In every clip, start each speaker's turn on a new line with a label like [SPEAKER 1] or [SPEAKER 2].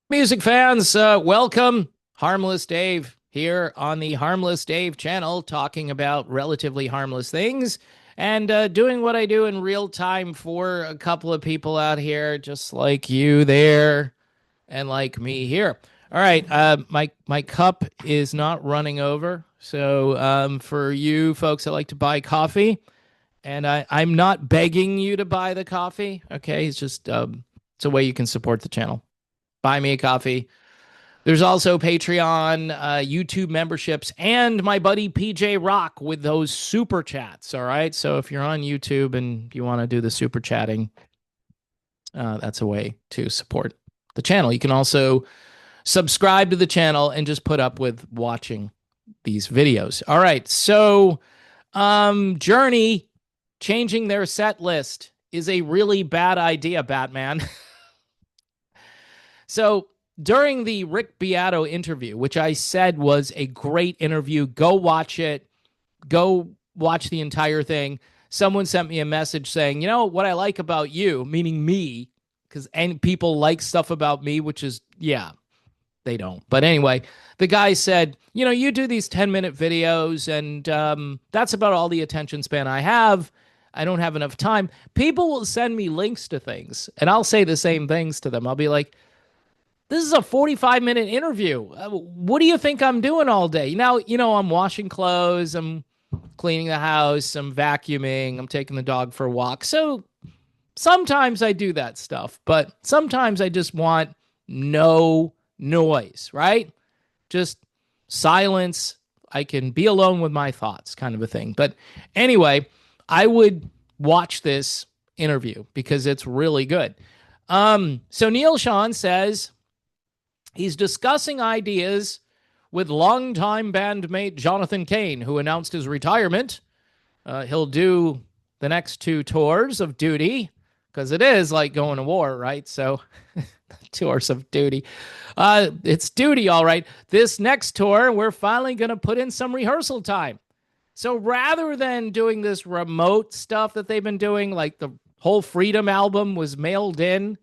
[SPEAKER 1] Music fans, welcome. Harmless Dave here on the Harmless Dave channel, talking about relatively harmless things and doing what I do in real time for a couple of people out here, just like you there and like me here. All right, my cup is not running over, so for you folks that like to buy coffee, and I'm not begging you to buy the coffee. Okay, it's just it's a way you can support the channel. Buy me a coffee. There's also Patreon, YouTube memberships, and my buddy PJ Rock with those super chats. All right. So if you're on YouTube and you want to do the super chatting, that's a way to support the channel. You can also subscribe to the channel and just put up with watching these videos. All right. So, Journey changing their set list is a really bad idea, Batman. So, during the Rick Beato interview, which I said was a great interview, go watch it, go watch the entire thing. Someone sent me a message saying, you know, what I like about you, meaning me, because people like stuff about me, which is, yeah, they don't. But anyway, the guy said, you know, you do these 10-minute videos, and that's about all the attention span I have. I don't have enough time. People will send me links to things, and I'll say the same things to them. I'll be like, this is a 45-minute interview. What do you think I'm doing all day? Now, you know, I'm washing clothes, I'm cleaning the house, I'm vacuuming, I'm taking the dog for a walk. So sometimes I do that stuff, but sometimes I just want no noise, right? Just silence. I can be alone with my thoughts, kind of a thing. But anyway, I would watch this interview because it's really good. So Neil Sean says he's discussing ideas with longtime bandmate Jonathan Cain, who announced his retirement. He'll do the next two tours of duty because it is like going to war, right? So tours of duty. It's duty, all right. This next tour, we're finally going to put in some rehearsal time. So rather than doing this remote stuff that they've been doing, like the whole Freedom album was mailed in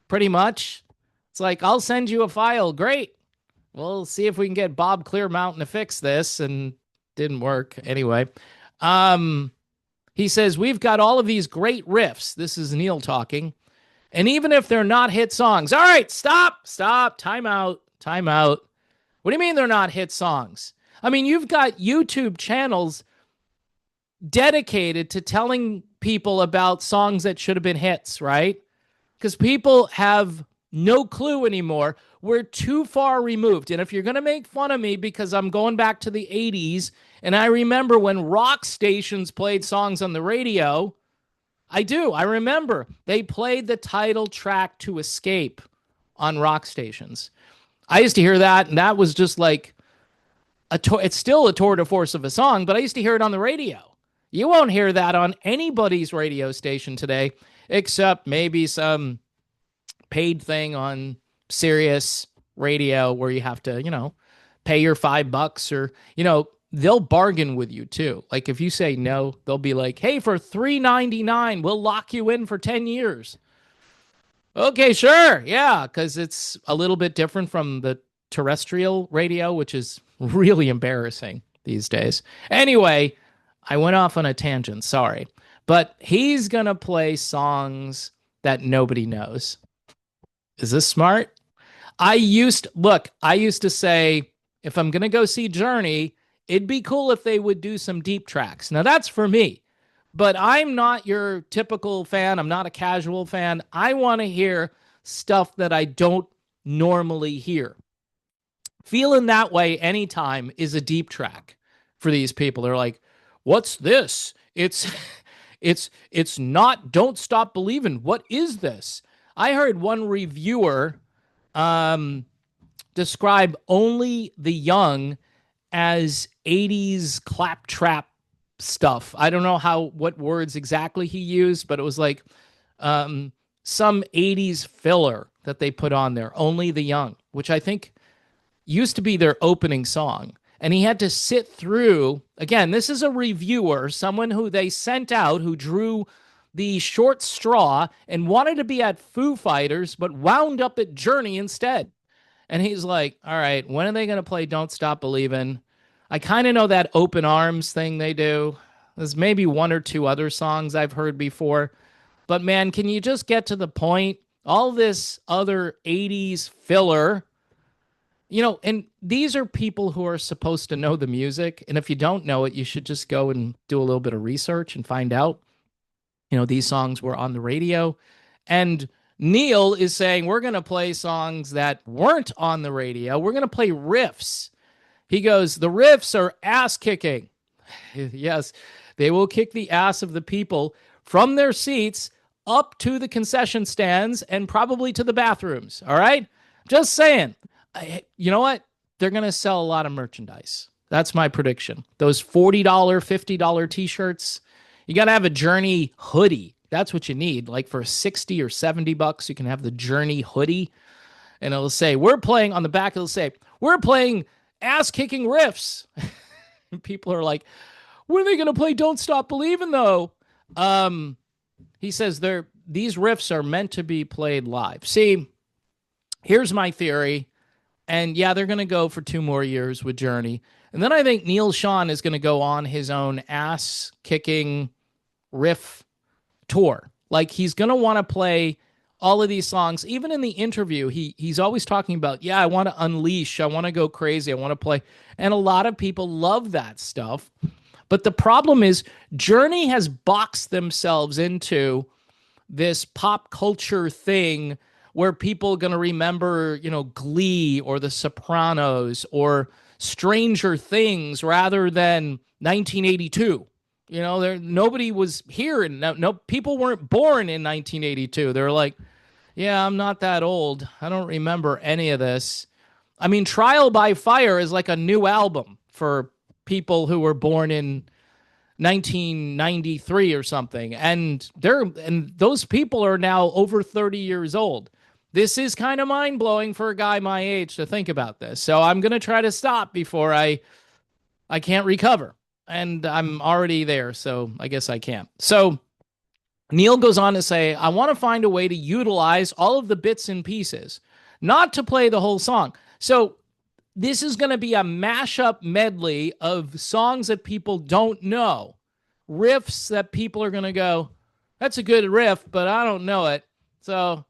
[SPEAKER 1] pretty much, it's like, I'll send you a file. Great. We'll see if we can get Bob Clearmountain to fix this. And didn't work anyway. He says, we've got all of these great riffs. This is Neil talking. And even if they're not hit songs, all right, stop, time out. What do you mean they're not hit songs? I mean, you've got YouTube channels dedicated to telling people about songs that should have been hits, right? Because people have no clue anymore. We're too far removed. And if you're going to make fun of me because I'm going back to the 80s, and I remember when rock stations played songs on the radio, I do. I remember they played the title track to Escape on rock stations. I used to hear that, and that was just like it's still a tour de force of a song, but I used to hear it on the radio. You won't hear that on anybody's radio station today, except maybe some paid thing on Sirius radio where you have to, you know, pay your $5 or, you know, they'll bargain with you too. Like if you say no, they'll be like, hey, for $3.99, we'll lock you in for 10 years. Okay, sure. Yeah, because it's a little bit different from the terrestrial radio, which is really embarrassing these days. Anyway, I went off on a tangent. Sorry. But he's going to play songs that nobody knows. Is this smart? I used to say, if I'm going to go see Journey, it'd be cool if they would do some deep tracks. Now, that's for me. But I'm not your typical fan. I'm not a casual fan. I want to hear stuff that I don't normally hear. Feeling that way anytime is a deep track for these people. They're like, what's this? It's not Don't Stop Believing. What is this? I heard one reviewer describe Only the Young as 80s claptrap stuff. I don't know what words exactly he used, but it was like some 80s filler that they put on there, Only the Young, which I think used to be their opening song. And he had to sit through, again, this is a reviewer, someone who they sent out who drew the short straw and wanted to be at Foo Fighters, but wound up at Journey instead. And he's like, all right, when are they going to play Don't Stop Believin'? I kind of know that open arms thing they do. There's maybe one or two other songs I've heard before. But man, can you just get to the point? All this other 80s filler, and these are people who are supposed to know the music. And if you don't know it, you should just go and do a little bit of research and find out, these songs were on the radio. And Neil is saying, we're going to play songs that weren't on the radio. We're going to play riffs. He goes, the riffs are ass kicking. Yes, they will kick the ass of the people from their seats up to the concession stands and probably to the bathrooms. All right? Just saying. You know what? They're going to sell a lot of merchandise. That's my prediction. Those $40, $50 t-shirts. You got to have a Journey hoodie. That's what you need. Like for 60 or 70 bucks, you can have the Journey hoodie. And it'll say, we're playing, on the back, it'll say, we're playing ass-kicking riffs. People are like, when are they going to play Don't Stop Believin' though? He says these riffs are meant to be played live. See, here's my theory. And yeah, they're going to go for 2 more years with Journey. And then I think Neil Schon is going to go on his own ass-kicking riff tour. Like, he's going to want to play all of these songs. Even in the interview, he's always talking about, I want to unleash. I want to go crazy. I want to play. And a lot of people love that stuff. But the problem is Journey has boxed themselves into this pop culture thing where people are going to remember, Glee or The Sopranos or Stranger Things rather than 1982. Nobody was here, and no people weren't born in 1982. They're like, yeah, I'm not that old. I don't remember any of this. I mean, Trial by Fire is like a new album for people who were born in 1993 or something, and those people are now over 30 years old. This is kind of mind-blowing for a guy my age to think about this. So I'm going to try to stop before I can't recover. And I'm already there, so I guess I can't. So Neil goes on to say, I want to find a way to utilize all of the bits and pieces, not to play the whole song. So this is going to be a mashup medley of songs that people don't know, riffs that people are going to go, that's a good riff, but I don't know it. So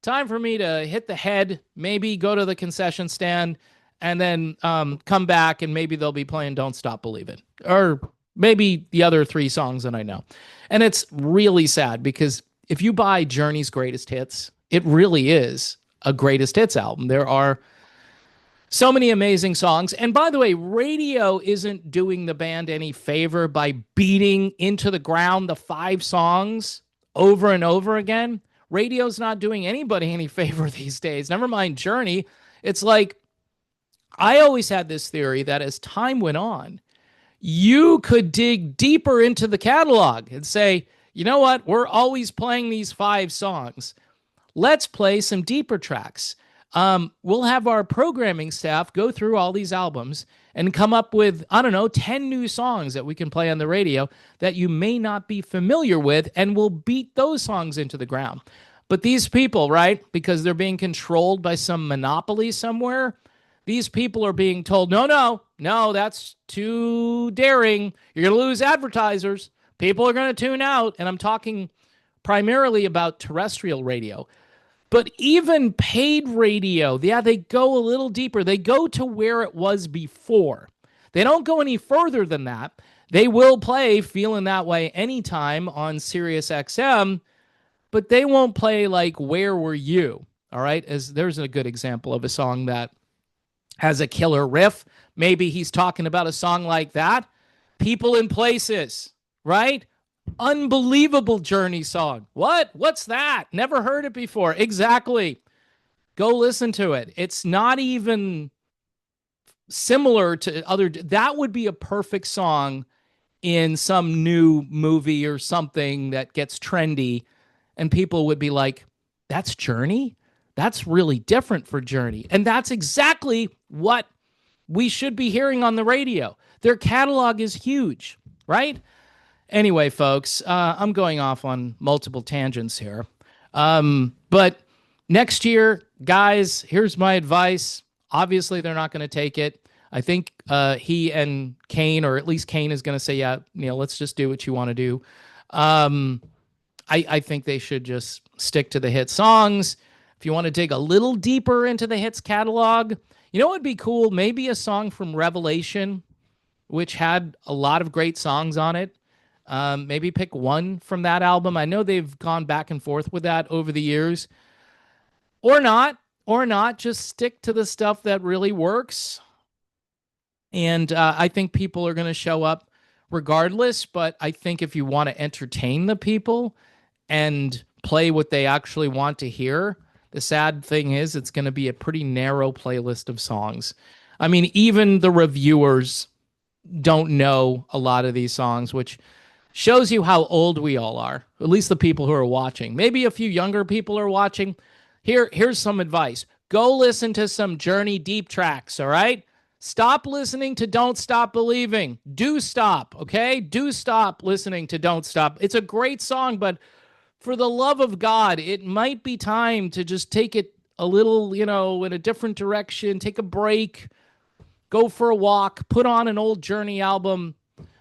[SPEAKER 1] time for me to hit the head, maybe go to the concession stand, and then come back, and maybe they'll be playing Don't Stop Believin', or maybe the other 3 songs that I know. And it's really sad because if you buy Journey's Greatest Hits, it really is a greatest hits album. There are so many amazing songs. And by the way, radio isn't doing the band any favor by beating into the ground the 5 songs over and over again. Radio's not doing anybody any favor these days. Never mind Journey. It's like, I always had this theory that as time went on, you could dig deeper into the catalog and say, you know what? We're always playing these 5 songs. Let's play some deeper tracks. We'll have our programming staff go through all these albums and come up with, 10 new songs that we can play on the radio that you may not be familiar with, and we'll beat those songs into the ground. But these people, right, because they're being controlled by some monopoly somewhere, these people are being told, no, that's too daring. You're going to lose advertisers. People are going to tune out. And I'm talking primarily about terrestrial radio. But even paid radio, they go a little deeper. They go to where it was before. They don't go any further than that. They will play Feeling That Way Anytime on Sirius XM, but they won't play like Where Were You? All right? As there's a good example of a song that has a killer riff. Maybe he's talking about a song like that. People in Places, right? Unbelievable Journey song. What? What's that? Never heard it before. Exactly. Go listen to it. It's not even similar to other. That would be a perfect song in some new movie or something that gets trendy, and people would be like, that's Journey? That's really different for Journey. And that's exactly what we should be hearing on the radio. Their catalog is huge, right? Anyway, folks, I'm going off on multiple tangents here. But next year, guys, here's my advice. Obviously, they're not going to take it. I think he and Kane, or at least Kane, is going to say, "Yeah, Neil, let's just do what you want to do." Um, I think they should just stick to the hit songs. If you want to dig a little deeper into the hits catalog, you know what would be cool? Maybe a song from Revelation, which had a lot of great songs on it. Maybe pick one from that album. I know they've gone back and forth with that over the years. Or not, or not. Just stick to the stuff that really works. And I think people are going to show up regardless. But I think if you want to entertain the people and play what they actually want to hear, the sad thing is it's going to be a pretty narrow playlist of songs. I mean, even the reviewers don't know a lot of these songs, which shows you how old we all are, at least the people who are watching. Maybe a few younger people are watching. Here's some advice. Go listen to some Journey deep tracks, all right? Stop listening to Don't Stop Believing. Do stop, okay? Do stop listening to Don't Stop. It's a great song, but for the love of God, it might be time to just take it a little, in a different direction, take a break, go for a walk, put on an old Journey album,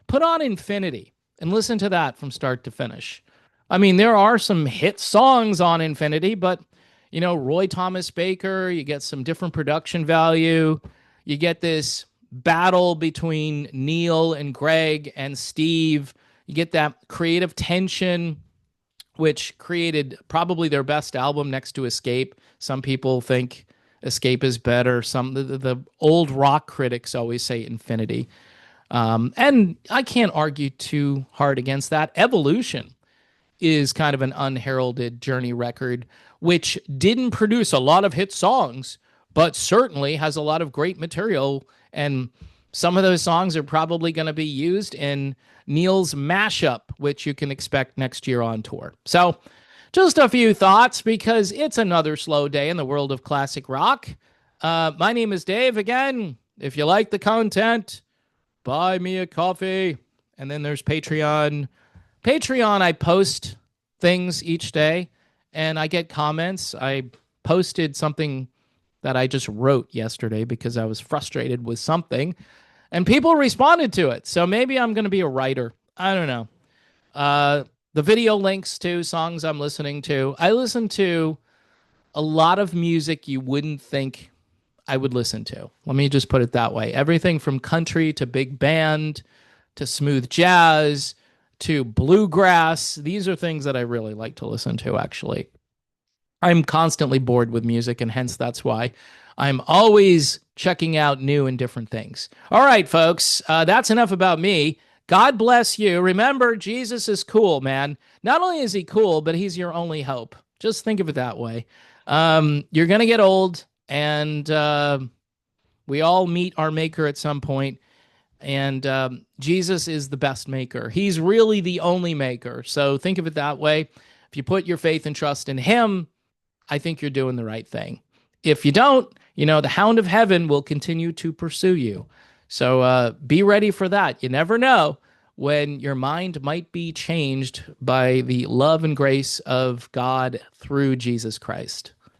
[SPEAKER 1] put on Infinity, and listen to that from start to finish. I mean, there are some hit songs on Infinity, but, Roy Thomas Baker, you get some different production value. You get this battle between Neil and Greg and Steve. You get that creative tension, which created probably their best album next to Escape. Some people think Escape is better. The old rock critics always say Infinity. And I can't argue too hard against that. Evolution is kind of an unheralded Journey record, which didn't produce a lot of hit songs, but certainly has a lot of great material. And some of those songs are probably going to be used in Neil's mashup, which you can expect next year on tour. So just a few thoughts, because it's another slow day in the world of classic rock. My name is Dave. Again, if you like the content, buy me a coffee. And then there's Patreon. Patreon, I post things each day, and I get comments. I posted something that I just wrote yesterday because I was frustrated with something, and people responded to it. So maybe I'm going to be a writer. I don't know. The video links to songs I'm listening to. I listen to a lot of music you wouldn't think I would listen to. Let me just put it that way. Everything from country to big band to smooth jazz to bluegrass. These are things that I really like to listen to, actually. I'm constantly bored with music, and hence that's why I'm always checking out new and different things. All right, folks, that's enough about me. God bless you. Remember, Jesus is cool, man. Not only is he cool, but he's your only hope. Just think of it that way. You're going to get old, and we all meet our maker at some point. And Jesus is the best maker. He's really the only maker. So think of it that way. If you put your faith and trust in him, I think you're doing the right thing. If you don't, the hound of heaven will continue to pursue you. So be ready for that. You never know when your mind might be changed by the love and grace of God through Jesus Christ.